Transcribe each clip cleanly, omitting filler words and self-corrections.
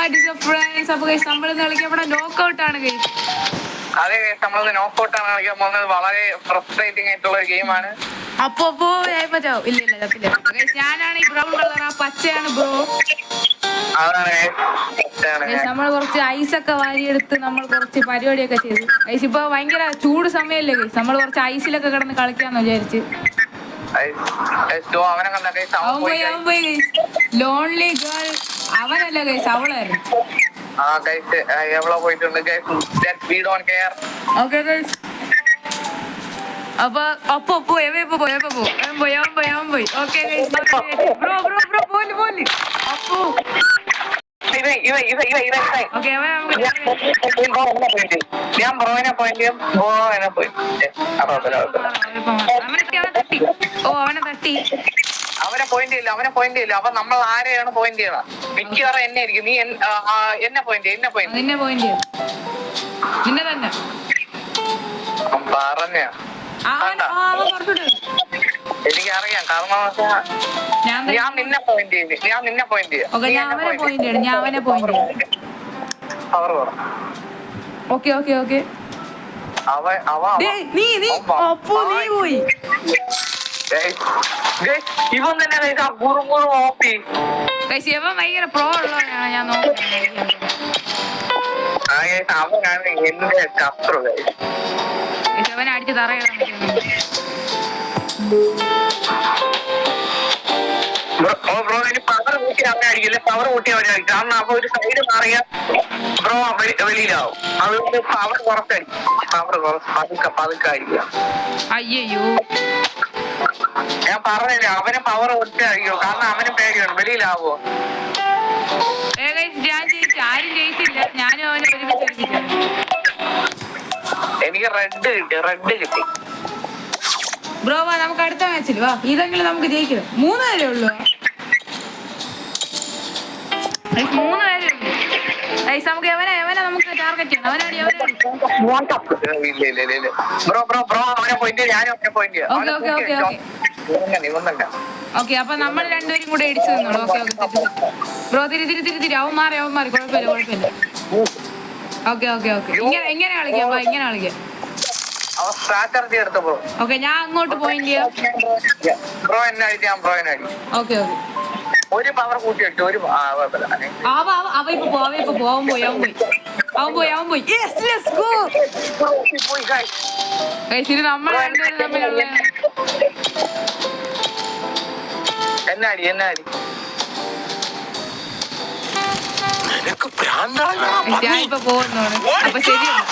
What is friends? അപ്പൊ guys നമ്മളിന്ന് കളിക്കാൻ ഇവിടെ നോക്കൗട്ട് ആണ് ഗൈസ്. അതെ ഗൈസ്, നമ്മളത് നോക്കൗട്ട് ആണ് കളിക്കാൻ പോകുന്നത്. വളരെ ഫ്രസ്ട്രേറ്റിംഗ് ആയിട്ടുള്ള ഒരു ഗെയിമാണ്. അപ്പൊ ഇല്ല ഗൈസ്, ഞാനാണ് ഈ ബ്രൗൺ കളർ, ആ പച്ചയാണ് ബ്രോ. നമ്മൾ കുറച്ച് ഐസൊക്കെ വാരിയെടുത്ത് നമ്മൾ കുറച്ച് പരിപാടിയൊക്കെ ചെയ്തു ഗൈസ്. ഇപ്പൊ ഭയങ്കര ചൂട് സമയല്ലേ ഗൈസ്, നമ്മൾ കുറച്ച് ഐസിലൊക്കെ കിടന്ന് കളിക്കാന്ന് വിചാരിച്ച്. ലോൺലി ഗേൾ അവനല്ല ഗൈസ്, അവളായിരുന്നു. അപ്പൊ അപ്പൊ പോയി ഓക്കെ ബ്രോ പോലെ അപ്പോ ഞാൻ ബ്രോനെ പോയിന്റ് അവനെ പോയിന്റ് ഇല്ല അപ്പൊ നമ്മൾ ആരെയാണ് പോയിന്റ് ചെയ്യണം? മിക്കവാറും എന്നെ ആയിരിക്കും. നീ എന്നെ പോയിന്റ് നിന്നെ തന്നെ പറഞ്ഞ എനിക്കറിയാം. കാരണം ഞാൻ നിന്നെ പോയിന്റ് ചെയ്യും. ഇവൻ തന്നെ ഭയങ്കര പ്രോ ഉള്ളവനാണ് ഞാൻ നോക്കുന്നത്. അവനാണ് എന്റെ ശത്രു. അവനെ അടിച്ച് തറയിടാൻ ബ്രോ ഇനി പവർ കൂട്ടി അവനെ അടിക്കില്ല. പവർ കൂട്ടി അവനെ അടിക്കും. കാരണം അപ്പൊ ഒരു സൈഡ് മാറിയ ബ്രോ വെളിയിലാവും. അതുകൊണ്ട് പവർ കുറച്ചടിക്കും. പതുക്കെ അടിക്കുക. അയ്യോ ഞാൻ പറഞ്ഞില്ല, അവനെ പവർ ഒറ്റ അടിക്കോ. കാരണം അവന് പേടിയാണ്. വെളിയിലാവോ? ആരും ജയിച്ചില്ല, ഞാനും അവനെ ഒരുമിച്ച്. എനിക്ക് റെഡ് കിട്ടി. ബ്രോ വാ, നമുക്ക് അടുത്ത മാച്ചിൽ വാ. ഇതെങ്കിലും നമുക്ക് ജയിക്കണം. 3 പേരേ ഉള്ളൂ. 3 പേരേ ഉള്ളൂ. നമുക്ക് എവനെ നമുക്ക് ടാർഗറ്റ് ചെയ്യണം. അവനടി. ഓക്കെ, അപ്പൊ നമ്മൾ രണ്ടുപേരും കൂടെ ഇടിച്ചു നിന്നോളൂ. ഓക്കെ ബ്രോ, തിരി അവൻ മാറി കുഴപ്പമില്ല. ഓക്കെ ഇങ്ങനെ കളിക്കാം. ഓക്കെ, ഞാൻ അങ്ങോട്ട് പോയിന്റ് ചെയ്യാം. ഓക്കെ ഒരു പവർ കൂട്ടി ഇട്ടു. അവൻ പോയി. Yes, let's go. ശരി, നമ്മൾ രണ്ടുപേരും തമ്മിലുള്ള എന്നാടി ഞാനിപ്പോ പോകുന്നോണ്. അപ്പൊ ശരിയാണ്.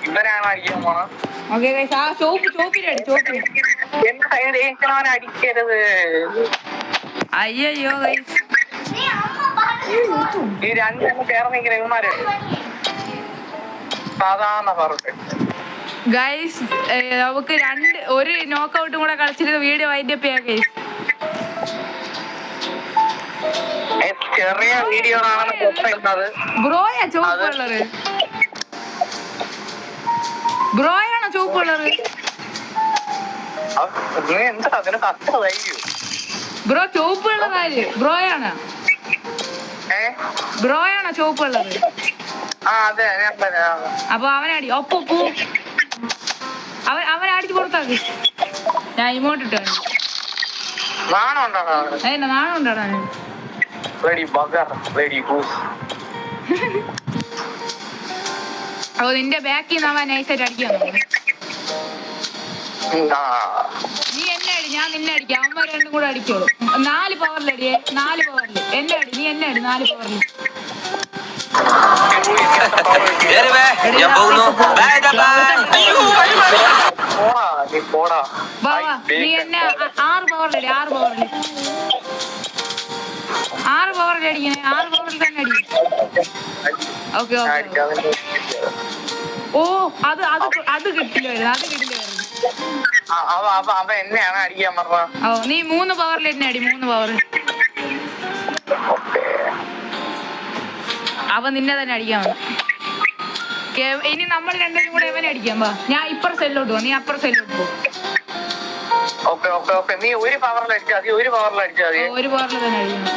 ഇവനാണ് അടിക്കാൻ പോണം. അടിക്കരുത്. അയ്യോ ഈ രണ്ടെണ്ണം ചേർന്നിങ്ങനെ ഇവന്മാര് സാധാരണ പറഞ്ഞു. ഗൈസ്, നമുക്ക് ഒരു നോക്കൗട്ടും കൂടെ കളിച്ചിരുന്ന വീഡിയോ വൈൻഡപ്പ് ചെയ്യാം ഗൈസ്. ചെറിയ വീഡിയോ ബ്രോയാ ചുവപ്പ് കളറ്? ബ്രോയാണോ ചുവപ്പ് കളറ്? ബ്രോ ചുവപ്പ് കളറാര്? ബ്രോയാണോ ചുവപ്പ് കളറ്? അപ്പൊ അവനടി. ഒപ്പൂ അവനടിച്ചു കൊടുത്താക്കി. ഞാൻ ഇമോട്ട് ഇട്ടാണ്. നാണം ഉണ്ടാടാ. അപ്പൊ നിന്റെ ബാക്കിൽ നിന്ന് അവൻ നൈസായിട്ട് അടിക്കാൻ നോക്കും. നീ എന്നെ അടി, ഞാൻ നിന്നെ അടിക്കാം. അവന്മാർ രണ്ടും കൂടെ അടിക്കോളൂ. 4 പവറിലടിയേ. 4 പവറിൽ എന്നെ അടി. നീ എന്നെ അടി 4 പവറിൽ. നീ എന്നെ 6 പവറിലടി. 6 പവറിൽ അടിക്കണേ. 6 പവറിൽ തന്നെ അടി. ഓക്കെ ഓ, അത് കിട്ടില്ല. എന്നെയാണ് അടിക്കാൻ പറഞ്ഞ. ഓ, നീ 3 പവറിൽ എന്നെ അടി. 3 പവർ. അവ നിന്നെ തന്നെ അടിക്കാൻ വന്നു. ഇനി നമ്മൾ രണ്ടുപേരും കൂടെ ഇവനെ അടിക്കാം. വാ, ഞാൻ ഇപ്പുറ സൈഡിലോട്ട് പോ, നീ അപ്പുറ സൈഡിലോട്ട് പോ. ഓക്കെ ഓക്കെ ഓക്കെ നീ ഒരു പവറിൽ അടിച്ചാൽ മതി ഒരു പവറിൽ അടിച്ചാൽ മതി ഒരു പവറിൽ തന്നെ അടിക്കണം.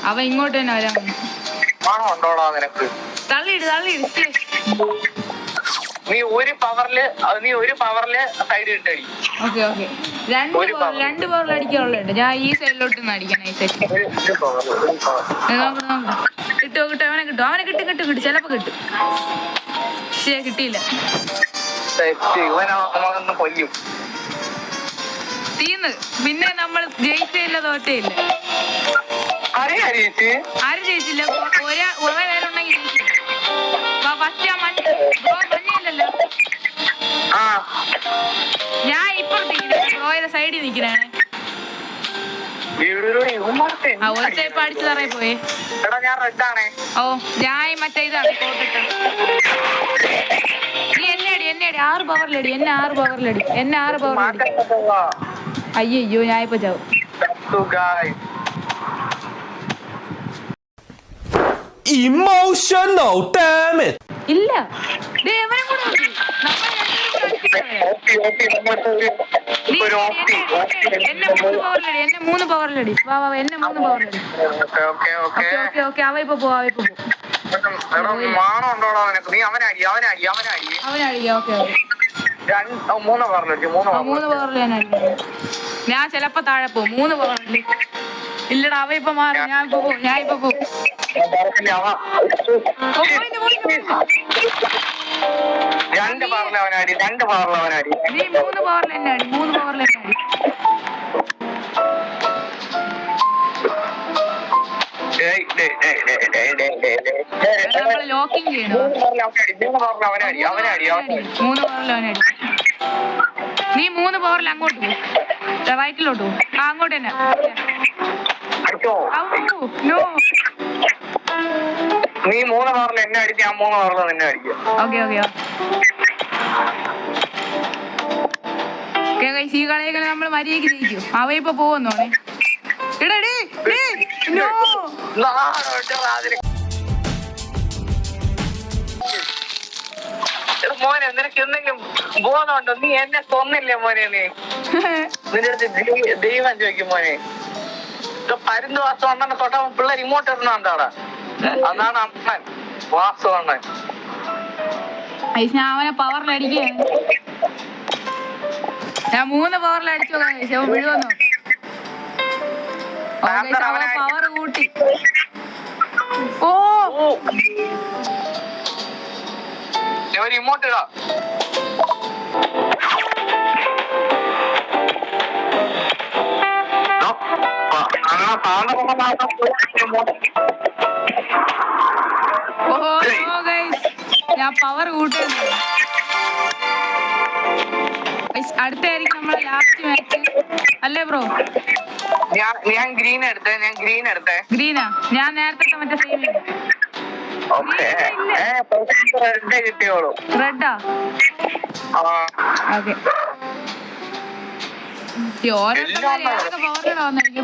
അവ ഇങ്ങോട്ട് തന്നെ വരാൻ ആണോ ഉണ്ടോടാ നിനക്ക് തള്ളിയിട് നീ ഒരു പവറില് സൈഡ് ഇട്ടടി. ഓക്കെ ഓക്കെ രണ്ട് പവറിൽ അടിക്കാനുള്ളുണ്ട്. ഞാൻ ഈ സൈഡിലോട്ട് നിന്ന് അടിക്കണം. ഈ സൈഡ് കിട്ടും അവനെ കിട്ടും ചിലപ്പോ കിട്ടും. ശരി കിട്ടിയില്ല. തീന്ന് പിന്നെ നമ്മൾ ജയിച്ചില്ല തോറ്റയില്ല. ആരും ജയിച്ചില്ല. ഒരേ പേരുണ്ടെങ്കിൽ മഞ്ഞല്ലോ. ഞാൻ ഇപ്പുറത്ത് ബ്രോയുടെ സൈഡിൽ നിൽക്കണേ. ഒരുത്തെ ഇപ്പൊ അടിച്ചു തറയി പോയി. ഓ ഞാൻ മറ്റേ ഇതാണ് കോട്ടിട്ട്. നീ എന്നെ അടി 6 പവറിലടി. എന്നെ 6 പവറിലടി. അയ്യോ ഞാൻ ഇപ്പൊ ചാവും. Emotional damn it. ഇല്ല എന്നെ 3 പവറിലടി. എന്നെ 3 പവറിലടി. ഓക്കെ അവ ഇപ്പൊ പോവാ. മൂന്ന് പവറിൽ ഞാൻ ചെലപ്പോ താഴെ പോവും. 3 പവറിലടി. ഇല്ലടാ അവ ഇപ്പൊ മാറി. ഞാൻ ഇപ്പൊ പോവും. രണ്ട് പവറിൽ നീ 3 പവറിൽ തന്നെ അടി. നമ്മള് ലോക്കിങ് ചെയ്യണോ? 3 പവറിൽ അവനടി. നീ 3 പവറിൽ അങ്ങോട്ട് പോകും. റൈറ്റിലോട്ട് പോകും. അങ്ങോട്ട് തന്നെ. നീ 3 പവറിൽ എന്നെ അടിച്ച് ഞാൻ 3 പവറിൽ നിന്നെ അടിക്കും. ഈ കളിയൊക്കെ നമ്മൾ മര്യാദക്ക് ജയിക്കും. അവ ഇപ്പൊ പോകുന്നോണേ. മോനെ നിനക്ക് എന്തെങ്കിലും ബോധമുണ്ടോ? നീ എന്നെ കൊന്നില്ലേ മോനെ? നിന്റെ അടുത്ത് ദൈവം ചോദിക്കും മോനെ. പരുന്ത് വാസം അണ്ണനെ തൊട്ട പിള്ളേർ ഇങ്ങോട്ട് ഇടുന്നാണ്ടാടാ. അതാണ് അണ്ണൻ വാസം അണ്ണൻ. ഞാൻ അവനെ പവറിലടിക്കുക. ഞാൻ 3 പവറിൽ അടിച്ചു വീഴുവന്നോ. പവർ കൂട്ടി. ഇങ്ങോട്ട് ഇടാ. ഞാൻ പവർ കൂട്ടുന്നു. അടുത്തായിരിക്കും നമ്മളെ ലാസ്റ്റ് മാച്ച് അല്ലേ ബ്രോ? ഞാൻ ഗ്രീൻ എടുത്തേ. ഗ്രീനാ? ഞാൻ നേരത്തെ മറ്റേ സെയിം കിട്ടിയോളൂ. റെഡാ? ഓക്കെ.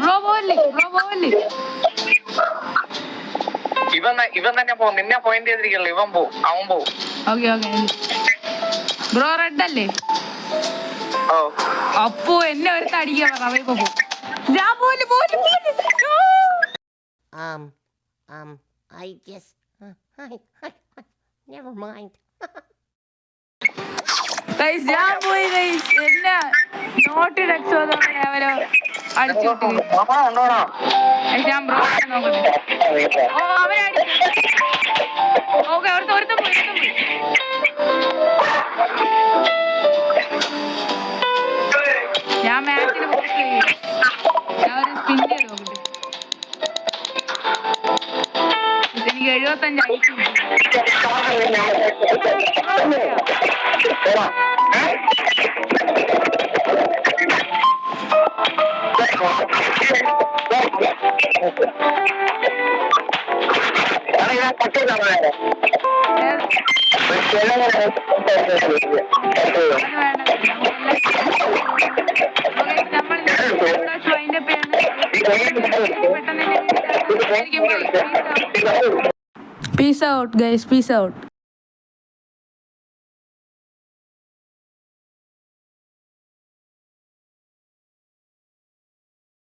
ബ്രോ പോവല്ലേ? ഇവൻ തന്നെ പോകും. നിന്നെ പോയിന്റ് ചെയ്തിരിക്കല്ലോ. അവൻ പോവും. ഓക്കെ ബ്രോ റെഡ് അല്ലേ? അപ്പോ എന്നെ ഒരുത്ത അടിക്കാൻ പറഞ്ഞ അവ ഇപ്പൊ പോകും. ഞാൻ I just never mind. ഞാൻ പോയി എന്നെ നോട്ടിൽ അവരോ അടിച്ചു ഞാൻ ബ്രോ നോക്കട്ടെ. ഓ അവരെ ഓക്കെ ഒരുത്ത പോയി. ഞാൻ മാച്ചിന് പോസ്റ്റ് ഞാൻ ഒരു സ്പിൻ ചെയ്ത് നോക്കട്ടെ. എനിക്ക് 75 അയച്ചു. Peace out guys, peace out.